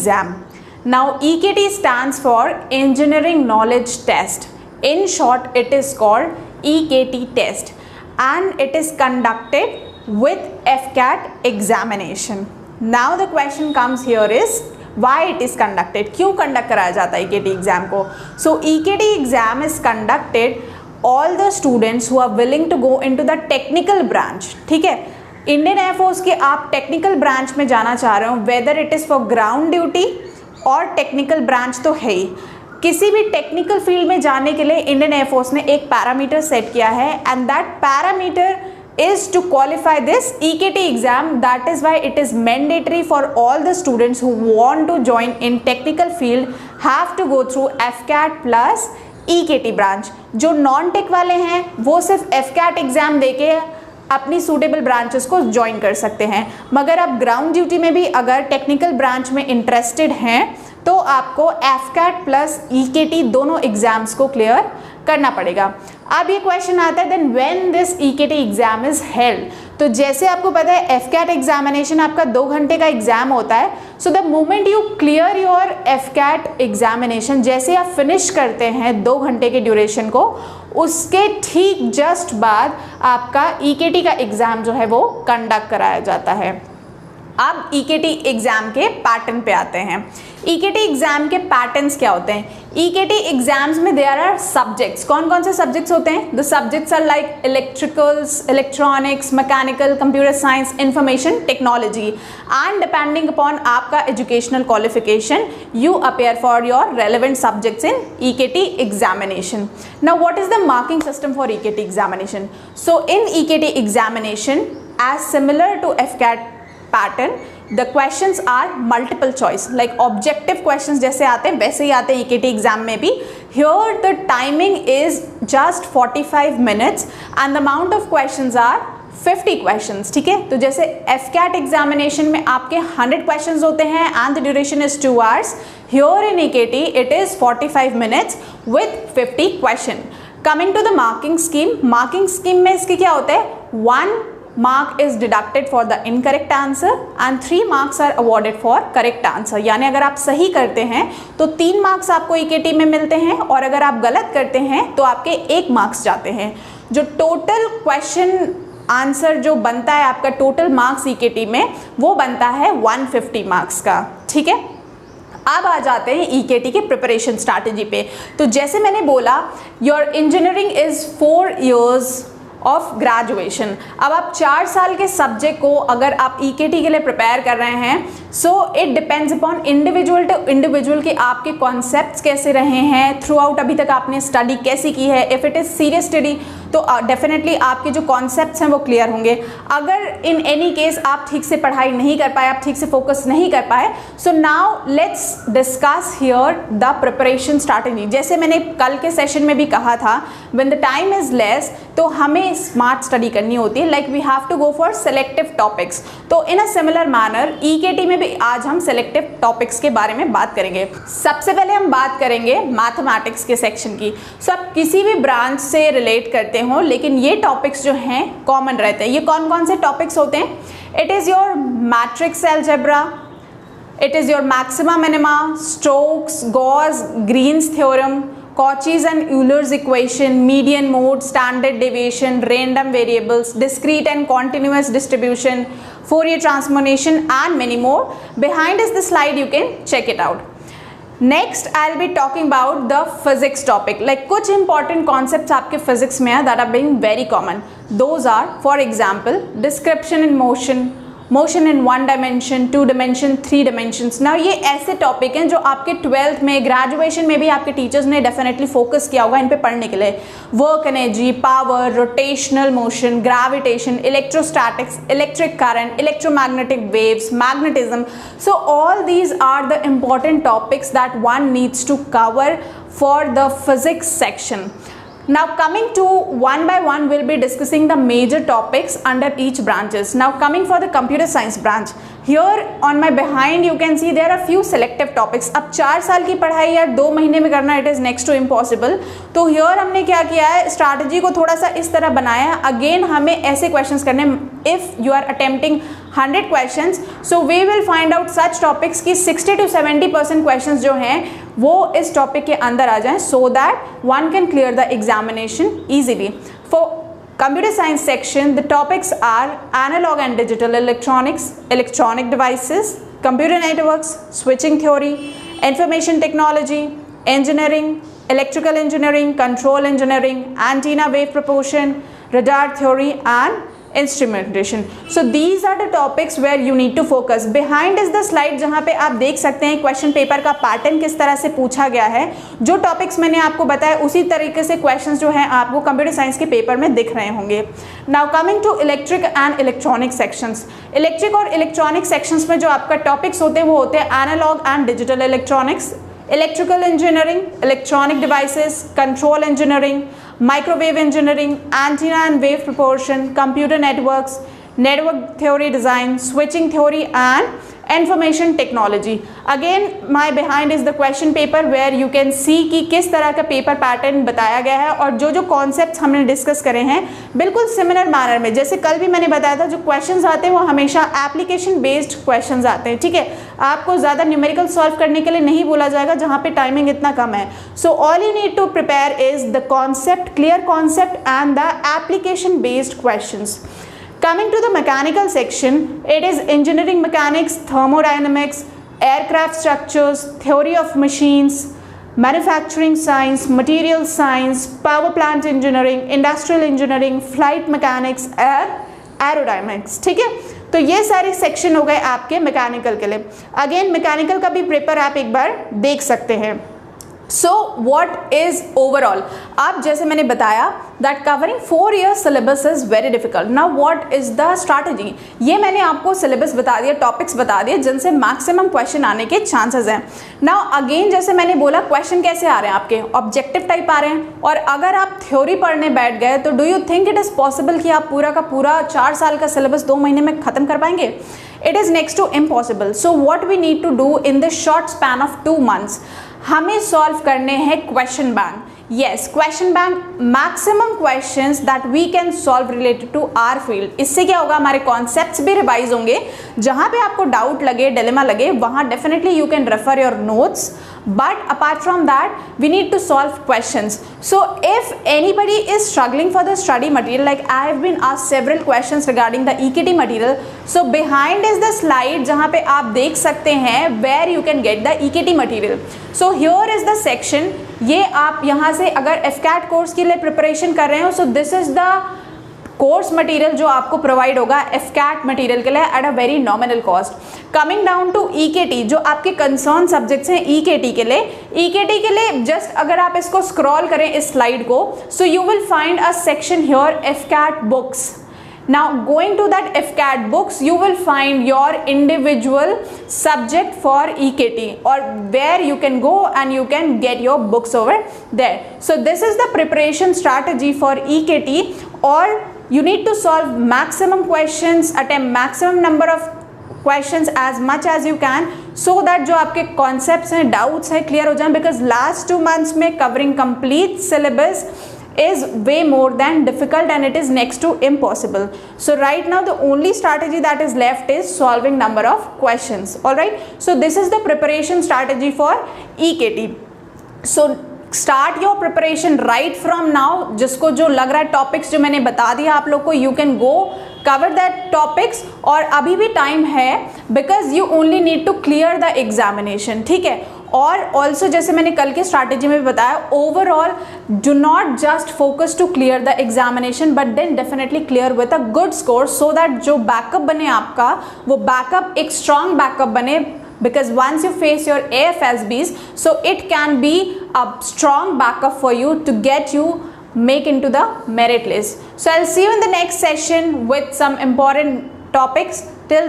exam. Now EKT stands for Engineering Knowledge Test. In short, it is called EKT test and it is conducted with FCAT examination. Now the question comes here is why it is conducted, क्यों conduct कराया जाता है EKT exam को. So EKT exam is conducted all the students who are willing to go into the technical branch. ठीक है, Indian air force के आप technical branch में जाना चाह रहे हो, whether it is for ground duty और टेक्निकल ब्रांच तो है ही. किसी भी टेक्निकल फील्ड में जाने के लिए इंडियन एयरफोर्स ने एक पैरामीटर सेट किया है and that parameter is to qualify this EKT exam. That is why it is mandatory for all the students who want to join in technical field have to go through FCAT plus EKT branch. जो non tech वाले हैं वो सिर्फ FCAT exam देके अपनी suitable branches को join कर सकते हैं, मगर आप ग्राउंड ड्यूटी में भी अगर टेक्निकल ब्रांच में इंटरेस्टेड हैं तो आपको FCAT प्लस EKT दोनों एग्जाम्स को क्लियर करना पड़ेगा. अब ये क्वेश्चन आता है then when this EKT exam is held. तो जैसे आपको पता है FCAT एग्जामिनेशन आपका 2 घंटे का एग्जाम होता है. So the moment you clear your FCAT examination, जैसे आप फिनिश करते हैं 2 घंटे के ड्यूरेशन को, उसके ठीक जस्ट बाद आपका EKT का एग्जाम जो है वो कंडक्ट कराया जाता है. अब EKT एग्जाम के पैटर्न पे आते हैं. EKT एग्जाम के पैटर्न्स क्या होते हैं? EKT एग्जाम्स में देयर आर सब्जेक्ट्स. कौन कौन से सब्जेक्ट्स होते हैं? The subjects are like electricals, electronics, mechanical, computer science, information technology and depending upon आपका educational qualification you appear for your relevant subjects in EKT examination. Now what is the marking system for EKT examination? So in EKT examination as similar to FCAT pattern the questions are multiple choice, like objective questions जैसे आते हैं वैसे ही आते हैं EKT exam में भी. Here the timing is just 45 minutes and the amount of questions are 50 questions. ठीक है, तो जैसे FCAT एग्जामिनेशन में आपके 100 क्वेश्चंस होते हैं and the duration is 2 hours. Here in EKT it is 45 minutes with 50 question. Coming to the marking scheme में इसके क्या होता है? 1 mark is deducted for the incorrect answer and 3 marks are awarded for correct answer. यानी अगर आप सही करते हैं तो 3 मार्क्स आपको EKT में मिलते हैं और अगर आप गलत करते हैं तो आपके 1 मार्क्स जाते हैं. जो टोटल क्वेश्चन आंसर जो बनता है आपका टोटल मार्क्स EKT में वो बनता है 150 मार्क्स का. ठीक है, अब आ जाते हैं EKT के प्रिपरेशन स्ट्रैटेजी पे. तो जैसे मैंने बोला your engineering is 4 years of graduation. अब आप 4 साल के सब्जेक्ट को अगर आप EKT के लिए प्रिपेयर कर रहे हैं so it depends upon individual to individual कि आपके कॉन्सेप्ट्स कैसे रहे हैं थ्रू आउट, अभी तक आपने स्टडी कैसी की है. If it is serious study तो डेफिनेटली आपके जो कॉन्सेप्ट्स हैं वो क्लियर होंगे. अगर इन एनी केस आप ठीक से पढ़ाई नहीं कर पाए, आप ठीक से फोकस नहीं कर पाए, so now let's discuss here the preparation strategy. जैसे मैंने कल के सेशन में भी कहा था when the time is less तो हमें स्मार्ट स्टडी करनी होती है, like we have to go for selective topics. तो in a similar manner EKT में भी आज हम सेलेक्टिव टॉपिक्स के बारे में बात करेंगे. सबसे पहले हम बात करेंगे मैथमेटिक्स के सेक्शन की. सो आप किसी भी ब्रांच से रिलेट करते हो लेकिन ये टॉपिक्स जो हैं कॉमन रहते हैं. ये कौन कौन से टॉपिक्स होते हैं? It is your matrix algebra, it is your maxima minima, Stokes, Gauss Green's theorem, Cauchy's and Euler's equation, median mode, standard deviation, random variables, discrete and continuous distribution, Fourier transformation and many more. Behind is the slide, you can check it out. Next I'll be talking about the physics topic, like कुछ important concepts आपके physics में हैं that are being very common. Those are for example description in motion, motion in 1 dimension, 2 dimension, 3 dimensions. ना ये ऐसे topic हैं जो आपके 12th में ग्रेजुएशन में भी आपके टीचर्स ने डेफिनेटली फोकस किया होगा इन पे पढ़ने के लिए. Work energy, power, rotational motion, gravitation, electrostatics, electric current, electromagnetic waves, magnetism. So all these are the important topics that one needs to cover for the physics section. Now coming to one by one we'll be discussing the major topics under each branches. Now coming for the computer science branch, here on my behind you can see there are few selective topics. अब 4 साल की पढ़ाई यार 2 महीने में करना it is next to impossible. तो here हमने क्या किया है, स्ट्रैटेजी को थोड़ा सा इस तरह बनाया है. अगेन हमें ऐसे क्वेश्चंस करने, if you are attempting 100 questions, so we will find out such topics की 60 to 70% क्वेश्चंस जो हैं वो इस टॉपिक के अंदर आ जाएं, so that one can clear the examination easily. For Computer Science section, the topics are analog and digital electronics, electronic devices, computer networks, switching theory, information technology, engineering, electrical engineering, control engineering, antenna wave propulsion, radar theory and instrumentation. So these are the topics where you need to focus. Behind is the slide जहाँ पे आप देख सकते हैं question paper का pattern किस तरह से पूछा गया है. जो टॉपिक्स मैंने आपको बताया उसी तरीके से क्वेश्चंस जो हैं आपको कंप्यूटर साइंस के पेपर में दिख रहे होंगे. Now coming to electric and electronic sections. Electric और इलेक्ट्रॉनिक सेक्शंस में जो आपका टॉपिक्स होते हैं वो होते हैं analog and digital electronics, electrical engineering, electronic devices, control engineering, microwave engineering, antenna and wave propulsion, computer networks, network theory design, switching theory and information technology. Again my behind is the question paper where you can see कि किस तरह का paper pattern बताया गया है और जो जो कॉन्सेप्ट्स हमने डिस्कस करे हैं बिल्कुल सिमिलर मैनर में. जैसे कल भी मैंने बताया था जो क्वेश्चंस आते हैं वो हमेशा एप्लीकेशन बेस्ड क्वेश्चंस आते हैं. ठीक है, आपको ज़्यादा न्यूमेरिकल सॉल्व करने के लिए नहीं बोला जाएगा जहाँ पे टाइमिंग इतना कम है. So all you need to prepare is the concept, clear concept and the application based questions. Coming to the mechanical section, it is engineering mechanics, thermodynamics, aircraft structures, theory of machines, manufacturing science, material science, power plant engineering, industrial engineering, flight mechanics and aerodynamics. ठीक है, तो ये सारे section हो गए आपके mechanical के लिए. अगेन मैकेनिकल का भी पेपर आप एक बार देख सकते हैं. सो वॉट इज ओवरऑल, आप जैसे मैंने बताया that covering 4 years syllabus is very difficult. Now what is the strategy, ये मैंने आपको सिलेबस बता दिया, टॉपिक्स बता दिए जिनसे मैक्सिमम क्वेश्चन आने के चांसेस हैं. नाउ अगेन जैसे मैंने बोला क्वेश्चन कैसे आ रहे हैं आपके ऑब्जेक्टिव टाइप आ रहे हैं. और अगर आप थ्योरी पढ़ने बैठ गए तो do you think it is possible कि आप पूरा का पूरा 4 साल का सिलेबस 2 महीने में ख़त्म कर पाएंगे? It is next to impossible. So what we need to do in this short span of 2 months, हमें सॉल्व करने हैं question bank. Yes, question bank, maximum questions that we can solve related to our field. इससे क्या होगा, हमारे concepts भी revise होंगे. जहां पे आपको डाउट लगे, डिलेमा लगे, वहां definitely you can refer your notes. But apart from that, we need to solve questions. So if anybody is struggling for the study material, like I have been asked several questions regarding the EKT material. So behind is the slide जहाँ पे आप देख सकते हैं where you can get the EKT material. So here is the section. ये आप यहाँ से अगर FCAT कोर्स के लिए प्रिपरेशन कर रहे हो, so this is the course material जो आपको प्रोवाइड होगा FCAT मटेरियल के लिए at a very nominal cost. Coming down to EKT, जो आपके कंसर्न सब्जेक्ट्स हैं EKT के लिए जस्ट अगर आप इसको स्क्रॉल करें इस स्लाइड को, so you will find a section here FCAT books. Now going to that FCAT books, you will find your individual subject for EKT or where you can go and you can get your books over there. So this is the preparation strategy for EKT, or you need to solve maximum questions, attempt maximum number of questions as much as you can, so that जो आपके concepts हैं, doubts हैं, clear हो जाएं. Because last 2 months में covering complete syllabus is way more than difficult and it is next to impossible. So right now the only strategy that is left is solving number of questions. All right, so this is the preparation strategy for EKT. So start your preparation right from now. जिसको जो लग रहा है topics जो मैंने बता दिया आप लोग को, you can go cover that topics. और अभी भी टाइम है because you only need to clear the examination. ठीक है, और ऑल्सो जैसे मैंने कल के स्ट्रैटेजी में भी बताया, overall do not just focus to clear the examination but then definitely clear with a good score, so that जो बैकअप बने आपका वो बैकअप एक स्ट्रॉन्ग बैकअप बने. Because once you face your AFSBs, so it can be a strong backup for you to get you make into the merit list. So I'll see you in the next session with some important topics. Till then.